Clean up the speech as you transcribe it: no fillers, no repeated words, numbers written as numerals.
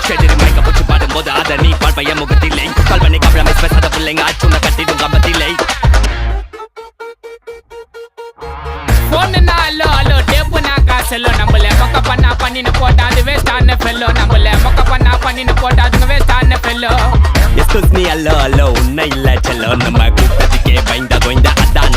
செதிரி மயக்க போச்சு பாடும்போது அத நீ பார்ப்பைய முகத்தில்லை கல்வனை கவலை பேசாத பிள்ளைங்க ஆச்சுன கட்டிடும் கம்பத்தில்லை போனுனா அல்லோ அல்லோ டேப்புனா காசல்லோ நம்மள மொக்க பண்ணா பண்ணின்னு போட்டா அது வேஸ்டான ஃபெல்லோ நம்மள மொக்க பண்ணா பண்ணின்னு போட்டா அது வேஸ்டான ஃபெல்லோ எஸ்கூஸ் மீ அல்லோ அல்லோ உன்னை இல்ல செல்லோ நம்ம கூட்டத்துக்கே பயந்த கோய்ந்த அதான்